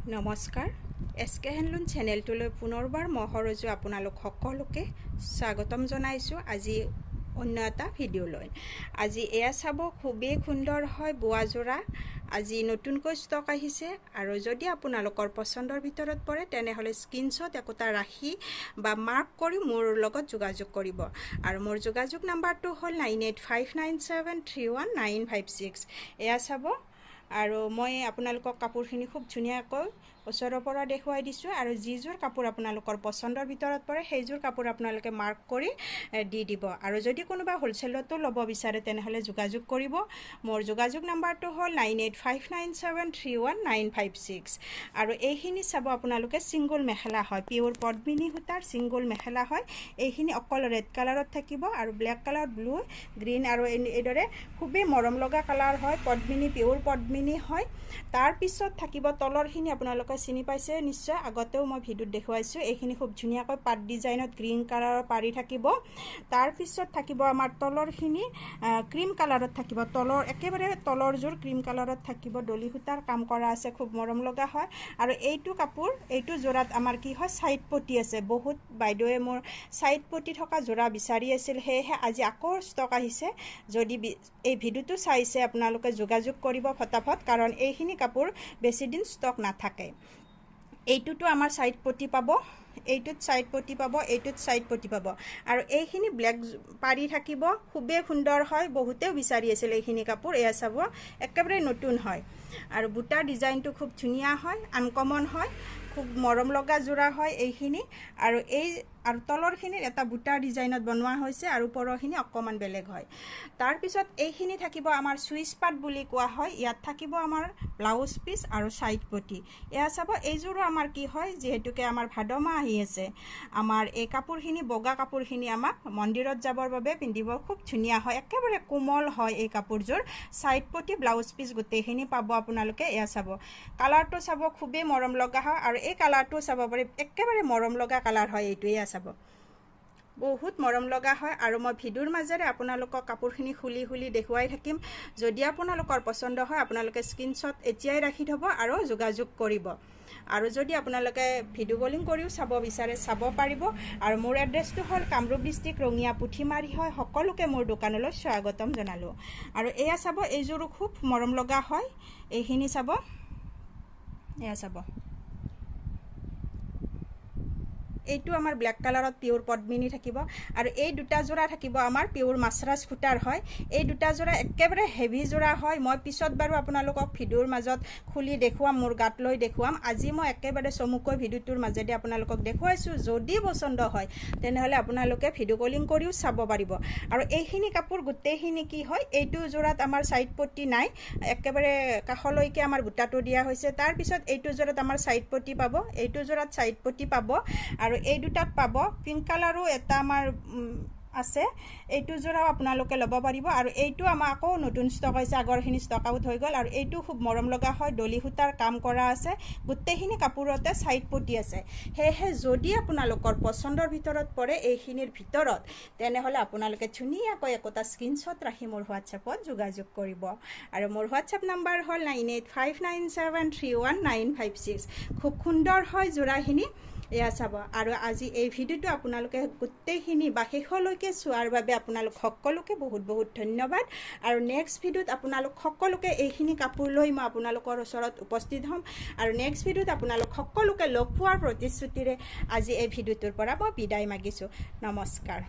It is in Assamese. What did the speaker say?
নমস্কাৰ এছকে হেণ্ডলুম চেনেলটোলৈ পুনৰবাৰ মহৰজু আপোনালোক সকলোকে স্বাগতম জনাইছোঁ। আজি অন্য এটা ভিডিঅ'লৈ আজি এয়া চাব, খুবেই সুন্দৰ হয় বোৱা যোৰা। আজি নতুনকৈ ষ্টক আহিছে আৰু যদি আপোনালোকৰ পচন্দৰ ভিতৰত পৰে তেনেহ'লে স্ক্ৰীনশ্বট একোটা ৰাখি বা মাৰ্ক কৰি মোৰ লগত যোগাযোগ কৰিব। আৰু মোৰ যোগাযোগ নাম্বাৰটো হ'ল 9859731956। এয়া চাব আৰু মই আপোনালোকক কাপোৰখিনি খুব ধুনীয়াকৈ ওচৰৰ পৰা দেখুৱাই দিছোঁ। আৰু যিযোৰ কাপোৰ আপোনালোকৰ পচন্দৰ ভিতৰত পৰে সেইযোৰ কাপোৰ আপোনালোকে মাৰ্ক কৰি দি দিব। আৰু যদি কোনোবা হ'লচেলতো ল'ব বিচাৰে তেনেহ'লে যোগাযোগ কৰিব। মোৰ যোগাযোগ নাম্বাৰটো হ'ল 9859731956। আৰু এইখিনি চাব, আপোনালোকে ছিংগল মেখেলা হয়, পিয়'ৰ পদ্মিনী সূতাৰ ছিংগল মেখেলা হয়। এইখিনি অকল ৰেড কালাৰত থাকিব আৰু ব্লেক কালাৰ, ব্লু, গ্ৰীণ আৰু এইদৰে খুবেই মৰম লগা কালাৰ হয়। পদ্মিনী, পিয়'ৰ পদ্মিনী হয়। তাৰপিছত থাকিব তলৰখিনি, আপোনালোকে চিনি পাইছে নিশ্চয়, আগতেও মই ভিডিঅ'ত দেখুৱাইছোঁ। এইখিনি খুব ধুনীয়াকৈ পাত ডিজাইনত গ্ৰীণ কালাৰৰ পাৰি থাকিব। তাৰপিছত থাকিব আমাৰ তলৰখিনি ক্ৰীম কালাৰত থাকিব। একেবাৰে তলৰযোৰ ক্ৰীম কালাৰত থাকিব, ডলি সূতাৰ কাম কৰা আছে, খুব মৰম লগা হয়। আৰু এইটো কাপোৰ, এইটো যোৰাত আমাৰ কি হয়, ছাইড পটি আছে। বহুত বাইদেৱে মোৰ ছাইড পটি থকা যোৰা বিচাৰি আছিল, সেয়েহে আজি আকৌ ষ্টক আহিছে। যদি এই ভিডিঅ'টো চাইছে আপোনালোকে যোগাযোগ কৰিব ফটাফট, কাৰণ এইখিনি কাপোৰ বেছিদিন ষ্টক নাথাকে। এইটোতো আমাৰ ছাইড পটি পাব, এইটোত ছাইড পটি পাব, এইটোত ছাইড পটি পাব। আৰু এইখিনি ব্লেক পাৰি থাকিব, খুবেই সুন্দৰ হয়। বহুতেও বিচাৰি আছিল এইখিনি কাপোৰ। এয়া চাব, একেবাৰে নতুন হয়। আৰু বুটাৰ ডিজাইনটো খুব ধুনীয়া হয়, আনকমন হয়, খুব মৰম লগা যোৰা হয় এইখিনি। আৰু তলৰখিনিৰ এটা বুটাৰ ডিজাইনত বনোৱা হৈছে আৰু ওপৰৰখিনি অকণমান বেলেগ হয়। তাৰপিছত এইখিনি থাকিব আমাৰ চুইচ পাট বুলি কোৱা হয়। ইয়াত থাকিব আমাৰ ব্লাউজ পিচ আৰু ছাইড পটি। এয়া চাব, এইযোৰো আমাৰ কি হয়, যিহেতুকে আমাৰ ভাদ মাহ আহি আছে, আমাৰ এই কাপোৰখিনি, বগা কাপোৰখিনি আমাক মন্দিৰত যাবৰ বাবে পিন্ধিব খুব ধুনীয়া হয়, একেবাৰে কোমল হয় এই কাপোৰযোৰ। ছাইড পটি, ব্লাউজ পিচ গোটেইখিনি পাব আপোনালোকে। এয়া চাব, কালাৰটো চাব, খুবেই মৰম লগা হয়। আৰু এই কালাৰটো চাব পাৰি, একেবাৰে মৰম লগা কালাৰ হয় এইটো। এয়া চাব, বহুত মৰম লগা হয়। আৰু মই ভিডিঅ'ৰ মাজেৰে আপোনালোকক কাপোৰখিনি খুলি দেখুৱাই থাকিম। যদি আপোনালোকৰ পচন্দ হয় আপোনালোকে স্ক্ৰীনশ্বট এতিয়াই ৰাখি থ'ব আৰু যোগাযোগ কৰিব। আৰু যদি আপোনালোকে ভিডিঅ' কলিং কৰিও চাব বিচাৰে, চাব পাৰিব। আৰু মোৰ এড্ৰেছটো হ'ল কামৰূপ ডিষ্ট্ৰিক্ট, ৰঙিয়া পুথিমাৰী হয়। সকলোকে মোৰ দোকানলৈ স্বাগতম জনালোঁ। আৰু এয়া চাব, এইযোৰো খুব মৰম লগা হয়। এইখিনি চাব, এয়া চাব, এইটো আমাৰ ব্লেক কালাৰত পিয়'ৰ পদ্মিনী থাকিব। আৰু এই দুটা যোৰা থাকিব আমাৰ পিয়'ৰ মাছৰাজ সূতাৰ হয়। এই দুটা যোৰা একেবাৰে হেভি যোৰা হয়। মই পিছত বাৰু আপোনালোকক ভিডিঅ'ৰ মাজত খুলি দেখুৱাম, মোৰ গাত লৈ দেখুৱাম। আজি মই একেবাৰে চমুকৈ ভিডিঅ'টোৰ মাজেদি আপোনালোকক দেখুৱাইছোঁ। যদি পচন্দ হয় তেনেহ'লে আপোনালোকে ভিডিঅ' কলিং কৰিও চাব পাৰিব। আৰু এইখিনি কাপোৰ গোটেইখিনি কি হয়, এইটো যোৰাত আমাৰ ছাইড পটি নাই, একেবাৰে কাষলৈকে আমাৰ বুটাটো দিয়া হৈছে। তাৰপিছত এইটো যোৰাত আমাৰ ছাইড পটি পাব, এইটো যোৰাত ছাইড পটি পাব। আৰু এই দুটাত পাব পিংক কালাৰো এটা আমাৰ আছে, এইটো যোৰাও আপোনালোকে ল'ব পাৰিব। আৰু এইটো আমাৰ আকৌ নতুন ষ্টক হৈছে, আগৰখিনি ষ্টক আউট হৈ গ'ল। আৰু এইটো খুব মৰম লগা হয়, ডলি সূতাৰ কাম কৰা আছে, গোটেইখিনি কাপোৰতে ছাইড পটি আছে। সেয়েহে যদি আপোনালোকৰ পচন্দৰ ভিতৰত পৰে এইখিনিৰ ভিতৰত, তেনেহ'লে আপোনালোকে ধুনীয়াকৈ একোটা স্ক্ৰীনশ্বট ৰাখি মোৰ হোৱাটছএপত যোগাযোগ কৰিব। আৰু মোৰ হোৱাটছএপ নাম্বাৰ হ'ল 9859731956। খুব সুন্দৰ হয় যোৰাখিনি। এয়া চাব। আৰু আজি এই ভিডিঅ'টো আপোনালোকে গোটেইখিনি বা শেষলৈকে চোৱাৰ বাবে আপোনালোক সকলোকে বহুত ধন্যবাদ। আৰু নেক্সট ভিডিঅ'ত আপোনালোক সকলোকে এইখিনি কাপোৰ লৈ মই আপোনালোকৰ ওচৰত উপস্থিত হ'ম। আৰু নেক্সট ভিডিঅ'ত আপোনালোক সকলোকে লগ পোৱাৰ প্ৰতিশ্ৰুতিৰে আজি এই ভিডিঅ'টোৰ পৰা মই বিদায় মাগিছোঁ। নমস্কাৰ।